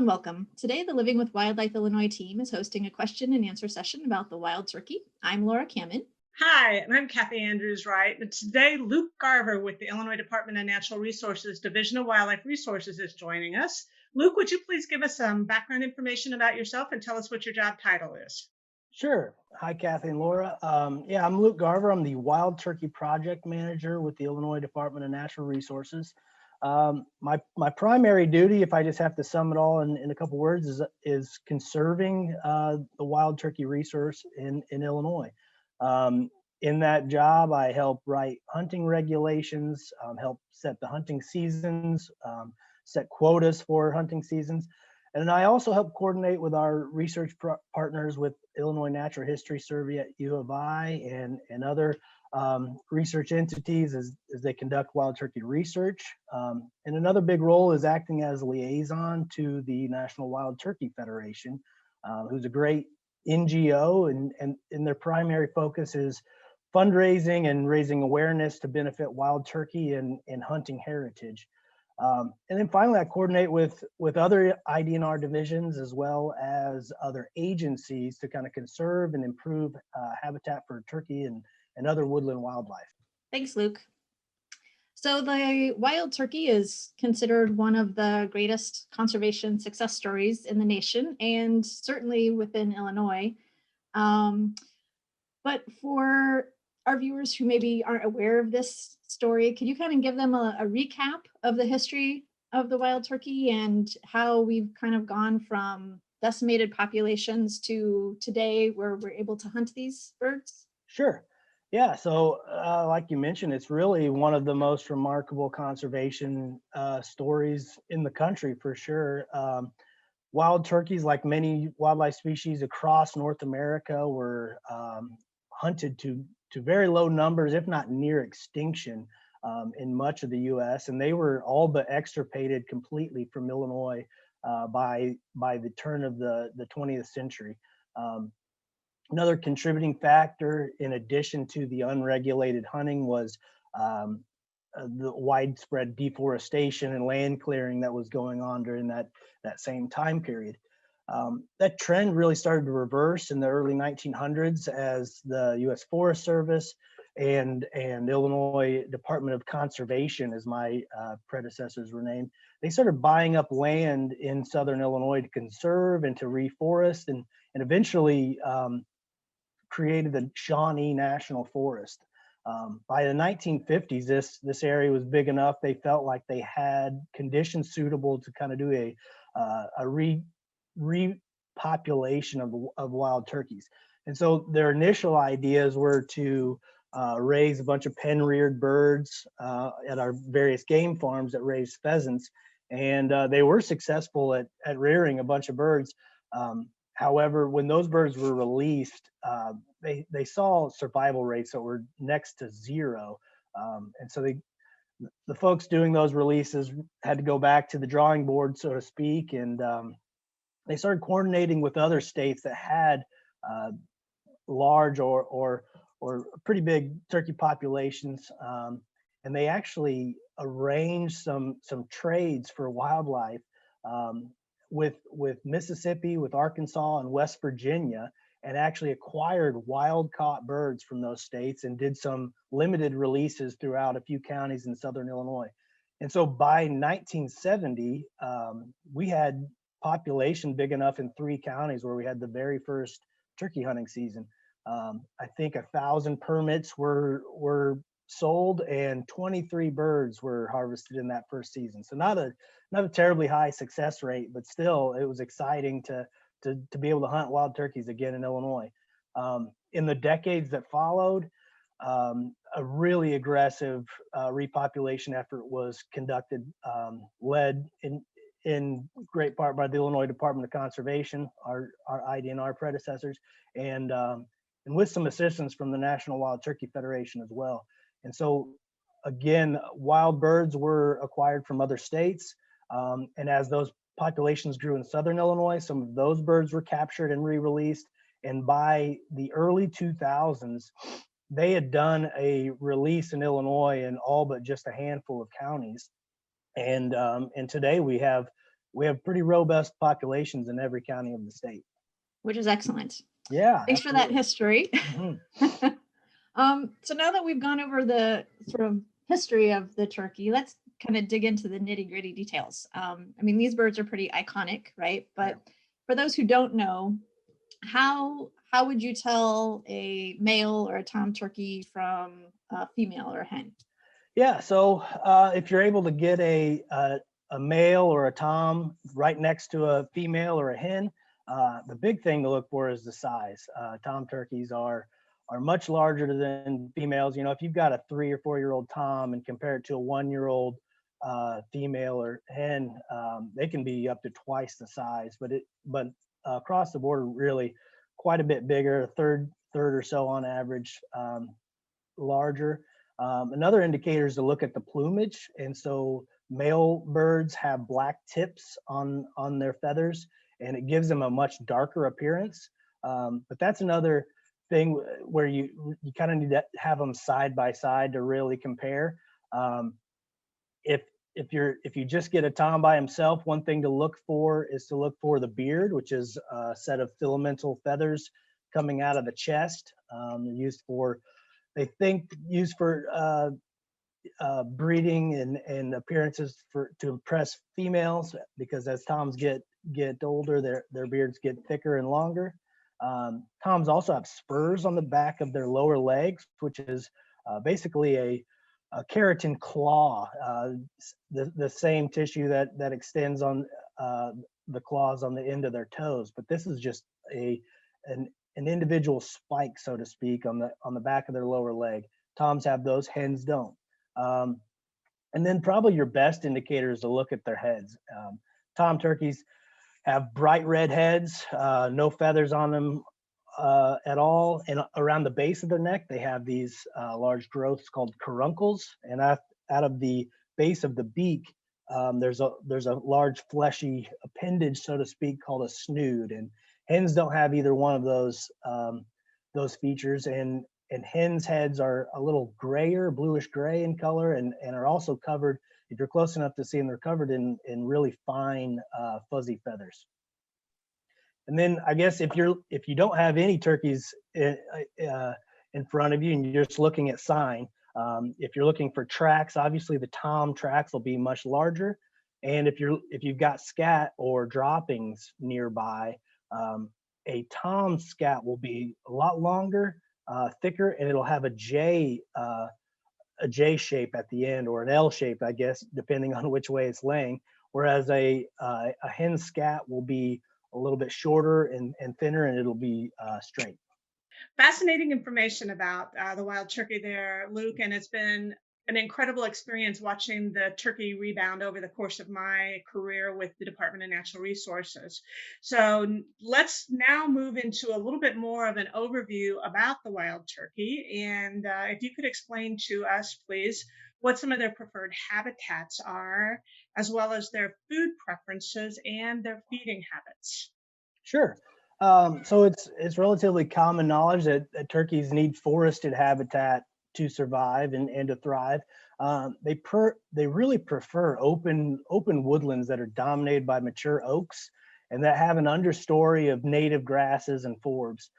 and welcome. Today, the Living with Wildlife Illinois team is hosting a question and answer session about the wild turkey. I'm Laura Kamen. Hi, and I'm Kathy Andrews Wright. And today, Luke Garver with the Illinois Department of Natural Resources Division of Wildlife Resources is joining us. Luke, would you please give us some background information about yourself and tell us what your job title is? Sure. Hi, Kathy and Laura. I'm Luke Garver. I'm the Wild Turkey Project Manager with the Illinois Department of Natural Resources. My primary duty, if I just have to sum it all in a couple words, is conserving the wild turkey resource in Illinois. In that job, I help write hunting regulations, help set the hunting seasons, set quotas for hunting seasons. And I also help coordinate with our research partners with Illinois Natural History Survey at U of I and other research entities as they conduct wild turkey research. And another big role is acting as a liaison to the National Wild Turkey Federation, who's a great NGO, and their primary focus is fundraising and raising awareness to benefit wild turkey and hunting heritage. And then finally, I coordinate with other IDNR divisions as well as other agencies to kind of conserve and improve habitat for turkey and other woodland wildlife. Thanks, Luke. So, the wild turkey is considered one of the greatest conservation success stories in the nation and certainly within Illinois. Um, but for our viewers who maybe aren't aware of this story, could you kind of give them a recap of the history of the wild turkey and how we've kind of gone from decimated populations to today where we're able to hunt these birds? Sure. Yeah. So, like you mentioned, it's really one of the most remarkable conservation stories in the country for sure. Wild turkeys, like many wildlife species across North America, were hunted to very low numbers, if not near extinction, in much of the U.S. And they were all but extirpated completely from Illinois by the turn of the 20th century. Another contributing factor, in addition to the unregulated hunting, was the widespread deforestation and land clearing that was going on during that same time period. That trend really started to reverse in the early 1900s as the U.S. Forest Service and Illinois Department of Conservation, as my predecessors were named, they started buying up land in southern Illinois to conserve and to reforest, and eventually created the Shawnee National Forest. By the 1950s, this area was big enough. They felt like they had conditions suitable to kind of do a repopulation of wild turkeys. And so their initial ideas were to raise a bunch of pen-reared birds at our various game farms that raised pheasants. And they were successful at rearing a bunch of birds. However, when those birds were released, they saw survival rates that were next to zero. And so the folks doing those releases had to go back to the drawing board, so to speak, and they started coordinating with other states that had large or pretty big turkey populations, and they actually arranged some trades for wildlife with Mississippi, with Arkansas, and West Virginia, and actually acquired wild caught birds from those states and did some limited releases throughout a few counties in southern Illinois. And so by 1970, we had population big enough in 3 counties where we had the very first turkey hunting season. I think 1,000 permits were sold and 23 birds were harvested in that first season. So not a terribly high success rate, but still it was exciting to be able to hunt wild turkeys again in Illinois. In the decades that followed, a really aggressive repopulation effort was conducted, led in great part by the Illinois Department of Conservation, our IDNR predecessors, and with some assistance from the National Wild Turkey Federation as well. And so, again, wild birds were acquired from other states, and as those populations grew in southern Illinois, some of those birds were captured and re-released. And by the early 2000s, they had done a release in Illinois in all but just a handful of counties. And today we have we have pretty robust populations in every county of the state. which is excellent. Yeah. Thanks for that absolutely. history. Mhm. So now that we've gone over the sort of history of the turkey, let's kind of dig into the nitty gritty details. I mean, these birds are pretty iconic, right? But for those who don't know, how would you tell a male or a tom turkey from a female or a hen? Yeah, so if you're able to get a male or a tom right next to a female or a hen, the big thing to look for is the size. Tom turkeys are much larger than females. You know, if you've got a 3 or 4 year old tom and compare it to a 1 year old female or hen, they can be up to twice the size. But across the board, really quite a bit bigger, a third or so on average, larger. Another indicator is to look at the plumage. And so male birds have black tips on their feathers, and it gives them a much darker appearance. But that's another thing where you kind of need to have them side by side to really compare. Um, if you just get a tom by himself, one thing to look for is to look for the beard, which is a set of filamental feathers coming out of the chest. They're used for, they think, used for breeding and appearances to impress females, because as toms get older, their beards get thicker and longer. Toms also have spurs on the back of their lower legs, which is basically a keratin claw, the same tissue that extends on the claws on the end of their toes. But this is just an individual spike, so to speak, on the back of their lower leg. Toms have those, hens don't. And then probably your best indicator is to look at their heads. Tom turkeys have bright red heads, no feathers on them at all. And around the base of their neck, they have these large growths called caruncles. And out of the base of the beak, there's a large fleshy appendage, so to speak, called a snood. And hens don't have either one of those features. And hens' heads are a little grayer, bluish gray in color, and are also covered, if you're close enough to see them, they're covered in really fine fuzzy feathers. And then I guess if you don't have any turkeys in front of you and you're just looking at sign, if you're looking for tracks, obviously the tom tracks will be much larger. And if you've got scat or droppings nearby, a tom scat will be a lot longer, thicker, and it'll have a J shape at the end, or an L shape, I guess, depending on which way it's laying. Whereas a hen scat will be a little bit shorter and thinner, and it'll be straight. Fascinating information about the wild turkey there, Luke, and it's been an incredible experience watching the turkey rebound over the course of my career with the Department of Natural Resources. So let's now move into a little bit more of an overview about the wild turkey. And if you could explain to us, please, what some of their preferred habitats are, as well as their food preferences and their feeding habits. Sure. So it's relatively common knowledge that turkeys need forested habitat to survive and to thrive. They really prefer open woodlands that are dominated by mature oaks and that have an understory of native grasses and forbs.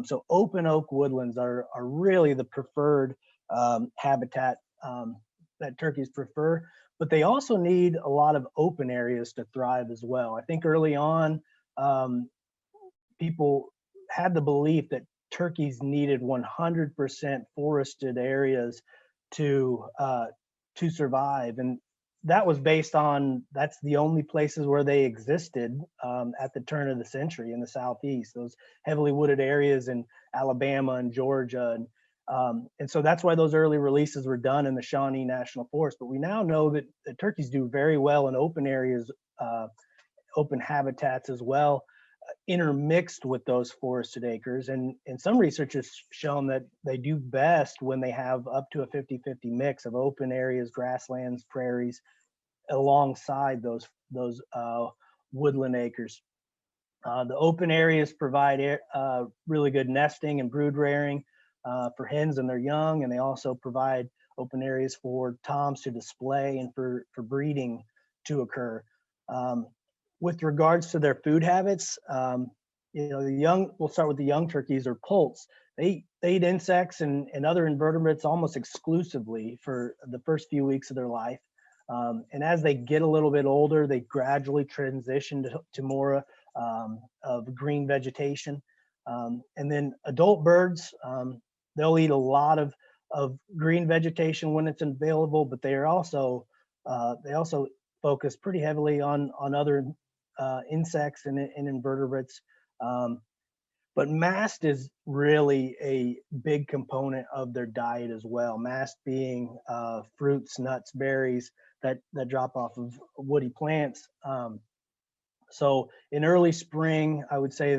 So open oak woodlands are really the preferred habitat that turkeys prefer. But they also need a lot of open areas to thrive as well. I think early on, people had the belief that turkeys needed 100% forested areas to survive, and that was based on that's the only places where they existed at the turn of the century in the Southeast. Those heavily wooded areas in Alabama and Georgia, and so that's why those early releases were done in the Shawnee National Forest. But we now know that turkeys do very well in open areas, open habitats as well, intermixed with those forested acres. And some research has shown that they do best when they have up to a 50-50 mix of open areas, grasslands, prairies, alongside those woodland acres. The open areas provide really good nesting and brood rearing for hens and their young, and they also provide open areas for toms to display and for breeding to occur. with regards to their food habits, we'll start with the young turkeys or poults. They eat insects and other invertebrates almost exclusively for the first few weeks of their life. And as they get a little bit older, they gradually transition to more of green vegetation. And then adult birds, they'll eat a lot of green vegetation when it's available, but they also focus pretty heavily on other insects and invertebrates. But mast is really a big component of their diet as well. Mast being fruits, nuts, berries that drop off of woody plants. So in early spring, I would say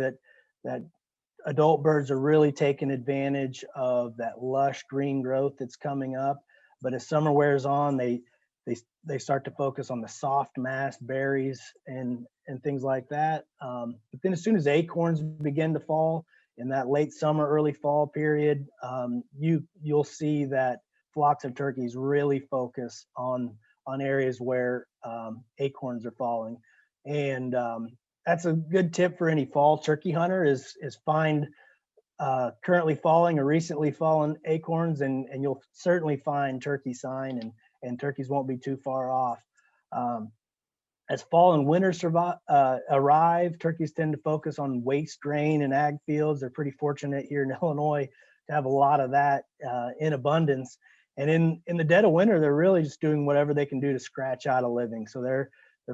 that adult birds are really taking advantage of that lush green growth that's coming up. But as summer wears on, they start to focus on the soft mast berries and things like that. But then as soon as acorns begin to fall in that late summer, early fall period, you'll see that flocks of turkeys really focus on areas where acorns are falling. And that's a good tip for any fall turkey hunter is find currently falling or recently fallen acorns, and you'll certainly find turkey sign, and turkeys won't be too far off. As fall and winter arrive, turkeys tend to focus on waste grain and ag fields. They're pretty fortunate here in Illinois to have a lot of that in abundance. And in the dead of winter, they're really just doing whatever they can do to scratch out a living. So they're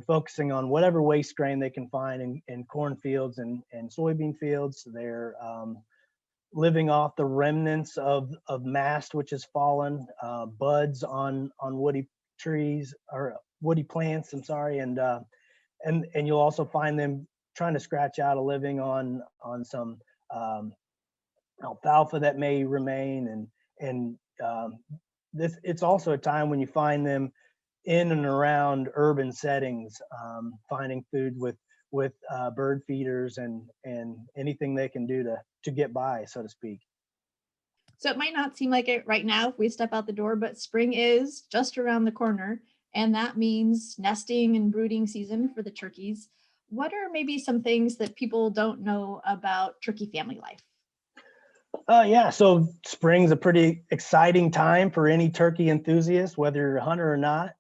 focusing on whatever waste grain they can find in cornfields and soybean fields. They're living off the remnants of mast, which has fallen, buds on woody trees or woody plants. I'm sorry, and you'll also find them trying to scratch out a living on some alfalfa that may remain, and it's also a time when you find them in and around urban settings, finding food with bird feeders and anything they can do to get by, so to speak. So it might not seem like it right now if we step out the door, but spring is just around the corner, and that means nesting and brooding season for the turkeys. What are maybe some things that people don't know about turkey family life? Yeah, so spring's a pretty exciting time for any turkey enthusiast, whether you're a hunter or not.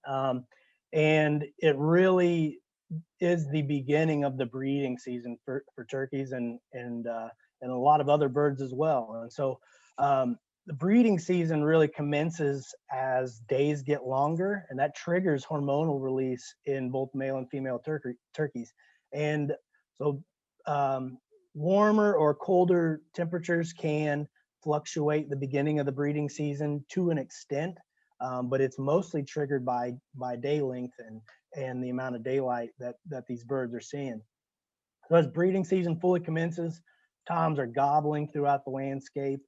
And it really is the beginning of the breeding season for turkeys and a lot of other birds as well. And so the breeding season really commences as days get longer, and that triggers hormonal release in both male and female turkeys. And so warmer or colder temperatures can fluctuate the beginning of the breeding season to an extent, but it's mostly triggered by day length and the amount of daylight that these birds are seeing. So as breeding season fully commences, toms are gobbling throughout the landscape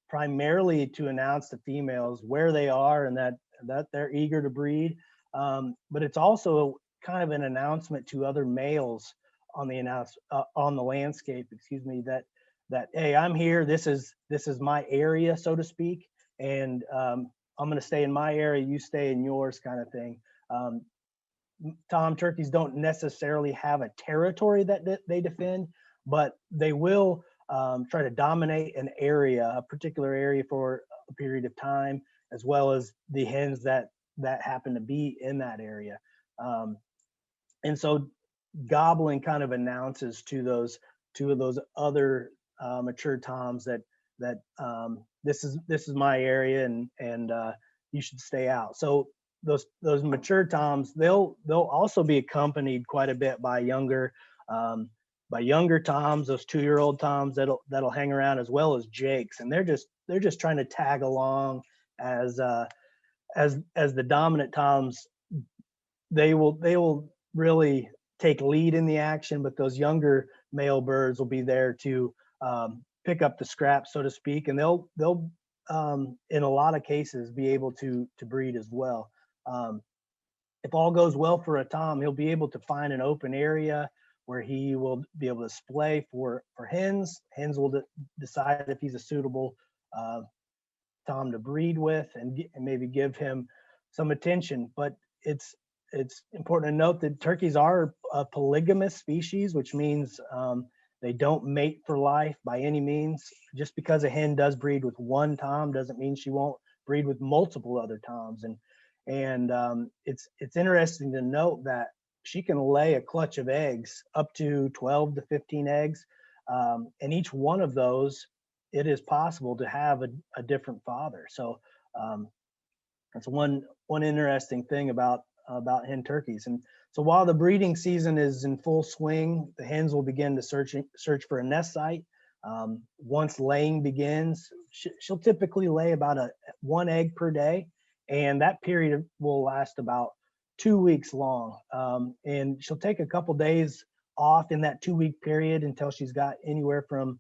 primarily to announce to females where they are and that they're eager to breed. But it's also kind of an announcement to other males on the landscape, that hey, I'm here. This is my area, so to speak, and I'm going to stay in my area. You stay in yours, kind of thing. Tom turkeys don't necessarily have a territory that they defend, but they will try to dominate an area, a particular area, for a period of time, as well as the hens that happen to be in that area. And so gobbling kind of announces to those other mature toms that this is my area and you should stay out. So those mature toms, they'll also be accompanied quite a bit by younger toms, those 2-year-old toms that'll hang around, as well as jakes, and they're just trying to tag along as the dominant toms. They will really take lead in the action, but those younger male birds will be there to pick up the scraps, so to speak, and they'll in a lot of cases be able to breed as well. If all goes well for a tom, he'll be able to find an open area where he will be able to splay for hens. Hens will decide if he's a suitable tom to breed with and maybe give him some attention. But it's it's important to note that turkeys are a polygamous species, which means they don't mate for life by any means. Just because a hen does breed with one tom doesn't mean she won't breed with multiple other toms. And it's interesting to note that she can lay a clutch of eggs, up to 12 to 15 eggs, and each one of those, it is possible to have a different father. So that's one interesting thing about hen turkeys. And so while the breeding season is in full swing, the hens will begin to search for a nest site. Once laying begins, she'll typically lay about one egg per day, and that period will last about 2 weeks long. And she'll take a couple days off in that 2-week period until she's got anywhere from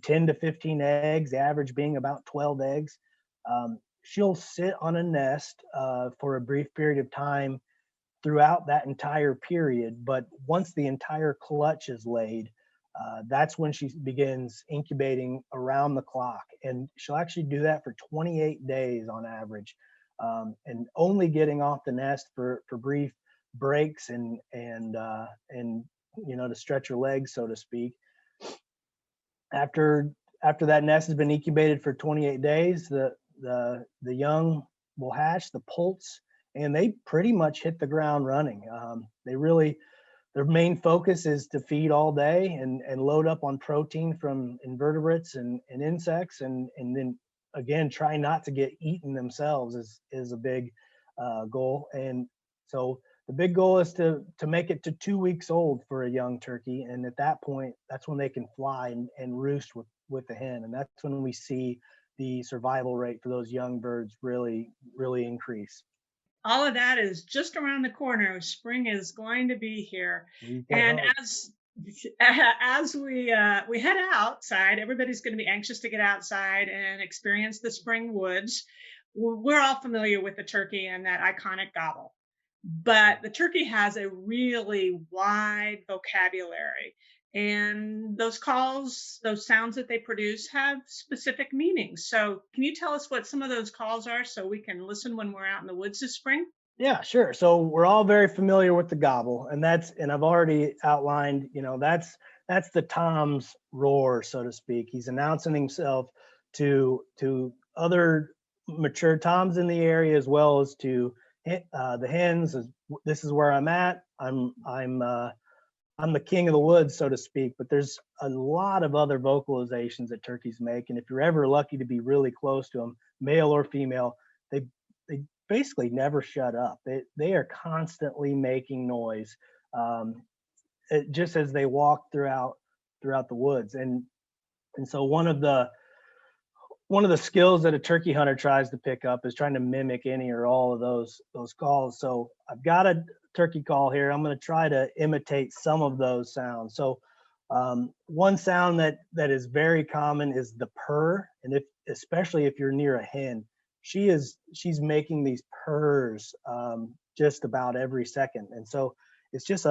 10 to 15 eggs, the average being about 12 eggs. She'll sit on a nest for a brief period of time throughout that entire period. But once the entire clutch is laid, that's when she begins incubating around the clock. And she'll actually do that for 28 days on average, and only getting off the nest for brief breaks and to stretch her legs, so to speak. After that nest has been incubated for 28 days, the young will hatch, the poults, and they pretty much hit the ground running. Their main focus is to feed all day and load up on protein from invertebrates and insects, and then again try not to get eaten themselves is a big goal. And so the big goal is to make it to 2 weeks old for a young turkey, and at that point, that's when they can fly and roost with the hen, and that's when we see the survival rate for those young birds really increase. All of that is just around the corner. Spring is going to be here, and as we head outside, everybody's going to be anxious to get outside and experience the spring woods. We're all familiar with the turkey and that iconic gobble, but the turkey has a really wide vocabulary, and those calls, those sounds that they produce, have specific meanings. So can you tell us what some of those calls are so we can listen when we're out in the woods this spring? Yeah, sure. So we're all very familiar with the gobble, and I've already outlined, that's the tom's roar, so to speak. He's announcing himself to other mature toms in the area, as well as to the hens. This is where I'm at. I'm the king of the woods, so to speak. But there's a lot of other vocalizations that turkeys make, and if you're ever lucky to be really close to them, male or female, they basically never shut up. They are constantly making noise, just as they walk throughout the woods. And so one of the skills that a turkey hunter tries to pick up is trying to mimic any or all of those calls. So I've got a turkey call here. I'm going to try to imitate some of those sounds. So one sound that is very common is the purr, and especially if you're near a hen, she's making these purrs just about every second. And so it's just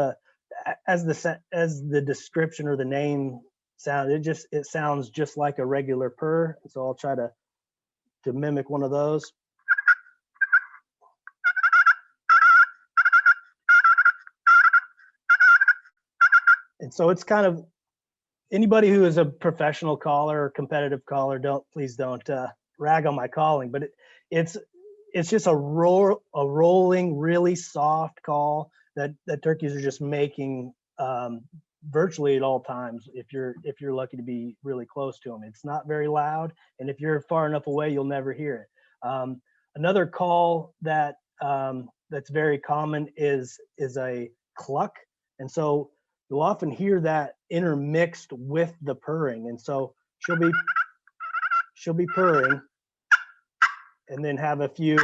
as the description or the name sound, it sounds just like a regular purr. So I'll try to mimic one of those. And so it's kind of, anybody who is a professional caller or competitive caller, please don't rag on my calling, but it's just a rolling, really soft call that turkeys are just making virtually at all times. If you're lucky to be really close to them, it's not very loud, and if you're far enough away, you'll never hear it. Another call that's very common is a cluck, and so you'll often hear that intermixed with the purring. And so she'll be purring and then have a few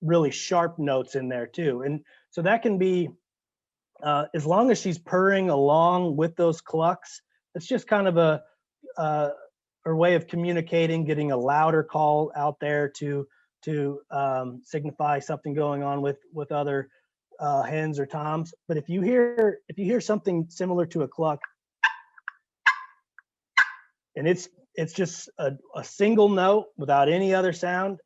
really sharp notes in there too. And so that can be, as long as she's purring along with those clucks, it's just kind of her way of communicating, getting a louder call out there to signify something going on with other hens or toms. But if you hear something similar to a cluck, and it's just a single note without any other sound,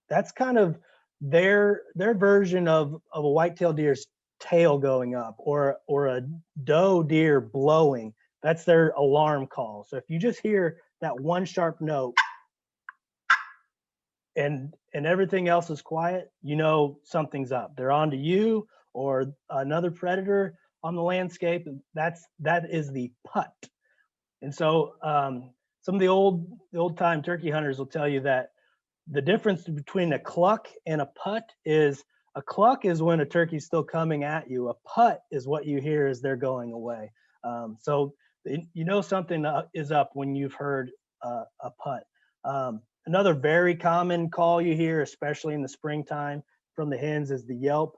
that's kind of their version of a white-tailed deer's tail going up, or a doe deer blowing, that's their alarm call. So if you just hear that one sharp note and everything else is quiet, you know something's up. They're on to you or another predator on the landscape. That is the putt. And so some of the old time turkey hunters will tell you that the difference between a cluck and a putt is, a cluck is when a turkey's still coming at you. A putt is what you hear as they're going away. So you know something is up when you've heard a putt. Another very common call you hear, especially in the springtime from the hens, is the yelp.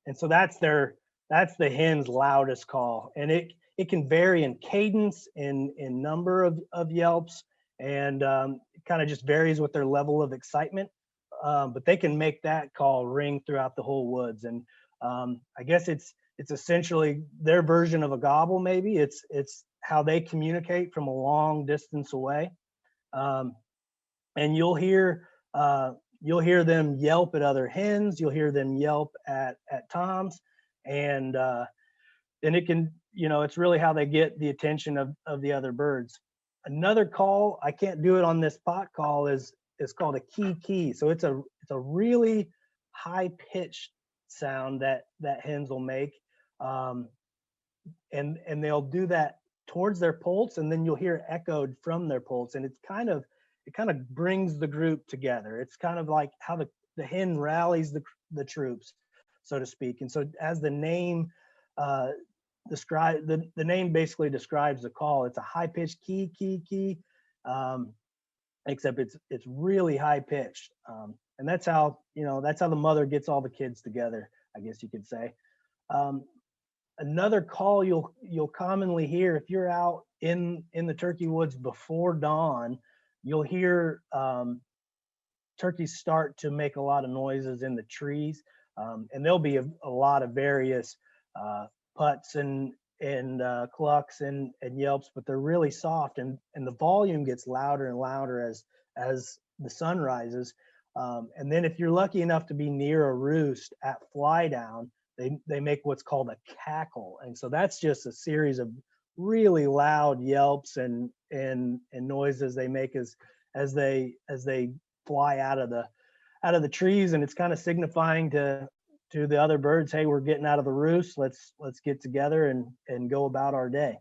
And so that's the hen's loudest call. And it can vary in cadence, in number of yelps, and it kind of just varies with their level of excitement. But they can make that call ring throughout the whole woods. And I guess it's essentially their version of a gobble. Maybe it's how they communicate from a long distance away. And you'll hear them yelp at other hens. You'll hear them yelp at toms, and it can, it's really how they get the attention of the other birds. Another call, I can't do it on this pot call, is called a key. So it's a really high pitched sound that hens will make, and they'll do that towards their poults, and then you'll hear echoed from their poults, and it kind of brings the group together. It's kind of like how the hen rallies the troops, so to speak. And so as the name the name basically describes the call. It's a high pitched key, except it's really high pitched. And that's how the mother gets all the kids together, I guess you could say. Another call you'll commonly hear if you're out in the turkey woods before dawn, you'll hear turkeys start to make a lot of noises in the trees, and there'll be a lot of various putts and clucks and yelps, but they're really soft, and the volume gets louder and louder as the sun rises. And then if you're lucky enough to be near a roost at fly down, they make what's called a cackle, and so that's just a series of really loud yelps and noises they make as they fly out of the trees, and it's kind of signifying to the other birds, hey, we're getting out of the roost. Let's get together and go about our day.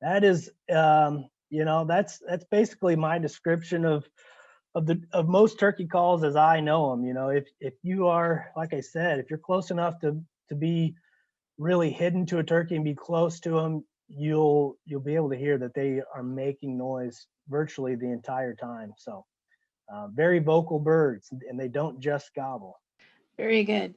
That is, that's basically my description of most turkey calls as I know them. If you are, like I said, if you're close enough to be really hidden to a turkey and be close to them, you'll be able to hear that they are making noise virtually the entire time. So very vocal birds, and they don't just gobble. Very good.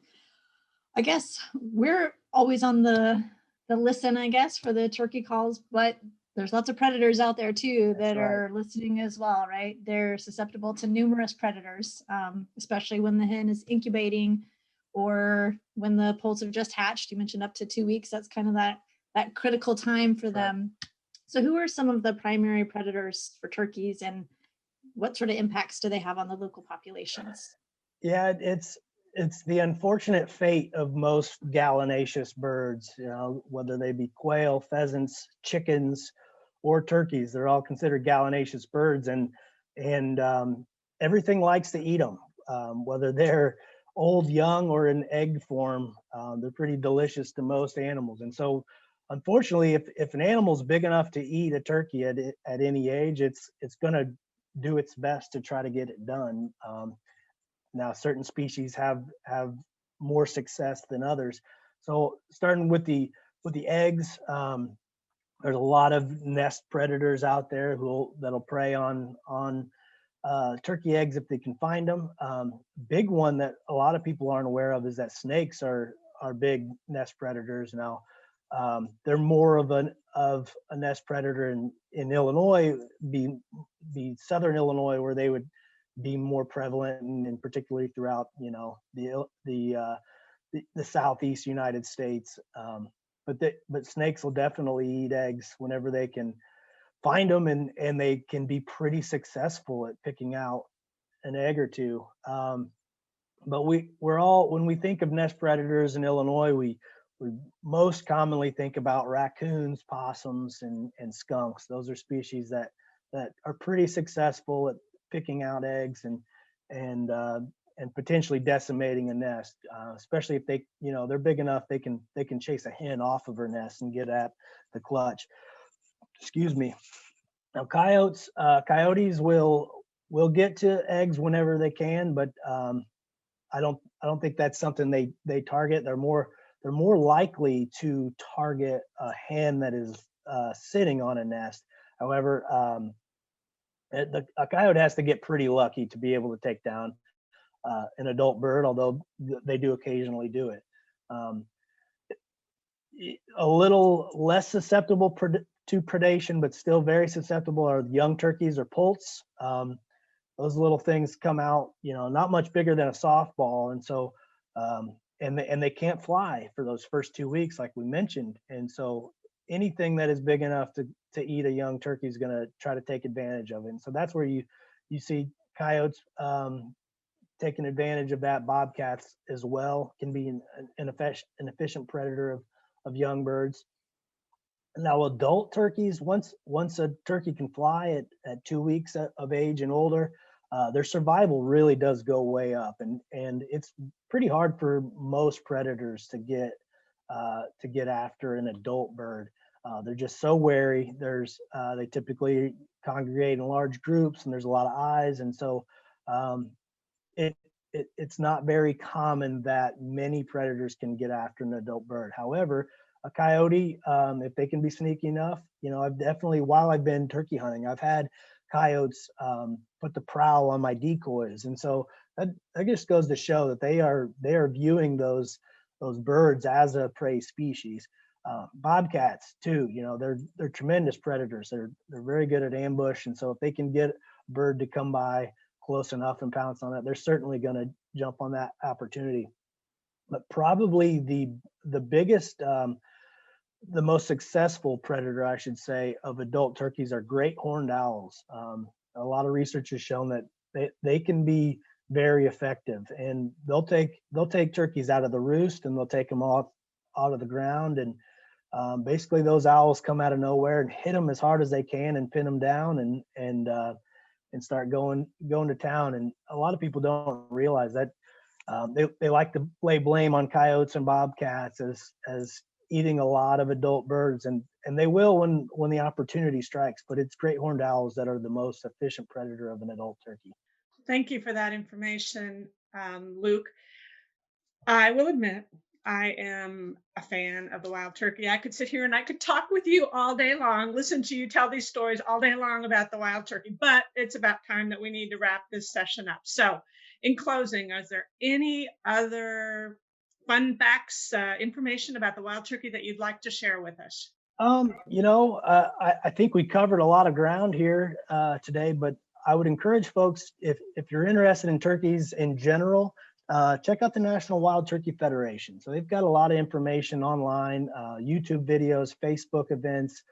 I guess we're always on the listen, I guess, for the turkey calls, but there's lots of predators out there too that are listening as well, right? They're susceptible to numerous predators, especially when the hen is incubating or when the poults have just hatched. You mentioned up to 2 weeks. That's kind of that critical time for them. So who are some of the primary predators for turkeys, and what sort of impacts do they have on the local populations? Yeah, it's the unfortunate fate of most gallinaceous birds, whether they be quail, pheasants, chickens, or turkeys. They're all considered gallinaceous birds, and everything likes to eat them, whether they're old, young, or in egg form. They're pretty delicious to most animals. And so unfortunately, if an animal's big enough to eat a turkey at any age, it's going to do its best to try to get it done. Now, certain species have more success than others. So, starting with the eggs, there's a lot of nest predators out there that'll prey on turkey eggs if they can find them. Big one that a lot of people aren't aware of is that snakes are big nest predators. Now, they're more of a nest predator in Illinois, be southern Illinois, where they would be more prevalent, and particularly throughout the southeast United States. But snakes will definitely eat eggs whenever they can find them, and they can be pretty successful at picking out an egg or two. But we're all, when we think of nest predators in Illinois, we most commonly think about raccoons, possums, and skunks. Those are species that are pretty successful at picking out eggs and potentially decimating a nest, especially if they, they're big enough, they can chase a hen off of her nest and get at the clutch. Excuse me. Now, coyotes will get to eggs whenever they can, but I don't think that's something they target. They're more likely to target a hen that is sitting on a nest. However, a coyote has to get pretty lucky to be able to take down an adult bird, although they do occasionally do it. A little less susceptible to predation, but still very susceptible, are young turkeys or poults. Those little things come out, not much bigger than a softball, and so and they can't fly for those first 2 weeks, like we mentioned, and so anything that is big enough to eat a young turkey is going to try to take advantage of it. And so that's where you see coyotes taking advantage of that. Bobcats as well can be an efficient predator of young birds. Now, adult turkeys, once a turkey can fly at 2 weeks of age and older, their survival really does go way up, and it's pretty hard for most predators to get after an adult bird. They're just so wary. They typically congregate in large groups, and there's a lot of eyes, and so it's not very common that many predators can get after an adult bird. However, a coyote, if they can be sneaky enough, I've definitely, while I've been turkey hunting, I've had coyotes put the prowl on my decoys, and so that just goes to show that they are viewing those birds as a prey species. Bobcats too, they're tremendous predators. They're very good at ambush, and so if they can get a bird to come by close enough and pounce on it, they're certainly going to jump on that opportunity. But probably the biggest, the most successful predator, I should say, of adult turkeys are great horned owls. A lot of research has shown that they can be very effective, and they'll take turkeys out of the roost, and they'll take them out of the ground, and basically those owls come out of nowhere and hit them as hard as they can and pin them down and start going to town. And a lot of people don't realize that they like to lay blame on coyotes and bobcats as eating a lot of adult birds, and they will when the opportunity strikes, but it's great horned owls that are the most efficient predator of an adult turkey. Thank you for that information, Luke. I will admit, I am a fan of the wild turkey. I could sit here and I could talk with you all day long, listen to you tell these stories all day long about the wild turkey, but it's about time that we need to wrap this session up. So in closing, is there any other fun facts, information about the wild turkey that you'd like to share with us? I think we covered a lot of ground here today, but I would encourage folks, if you're interested in turkeys in general, check out the National Wild Turkey Federation. So they've got a lot of information online, YouTube videos, Facebook events.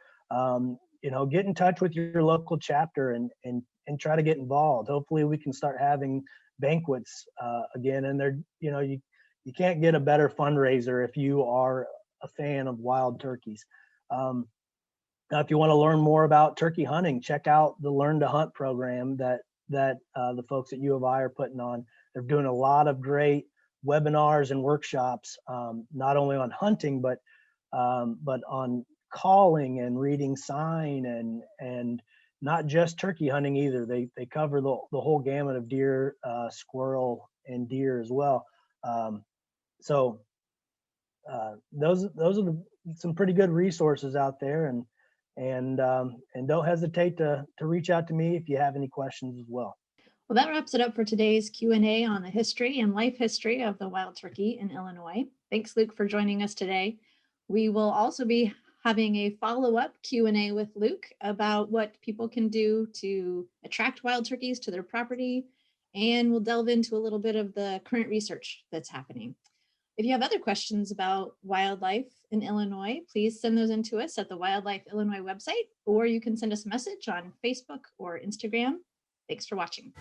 Get in touch with your local chapter and try to get involved. Hopefully we can start having banquets again. And you can't get a better fundraiser if you are a fan of wild turkeys. Now, if you want to learn more about turkey hunting, check out the Learn to Hunt program that the folks at U of I are putting on. They're doing a lot of great webinars and workshops, not only on hunting, but on calling and reading sign and not just turkey hunting either. They cover the whole gamut of deer, squirrel, and deer as well. So those are some pretty good resources out there, and don't hesitate to reach out to me if you have any questions as well. Well, that wraps it up for today's Q&A on the history and life history of the wild turkey in Illinois. Thanks, Luke, for joining us today. We will also be having a follow-up Q&A with Luke about what people can do to attract wild turkeys to their property, and we'll delve into a little bit of the current research that's happening. If you have other questions about wildlife in Illinois, please send those in to us at the Wildlife Illinois website, or you can send us a message on Facebook or Instagram. Thanks for watching.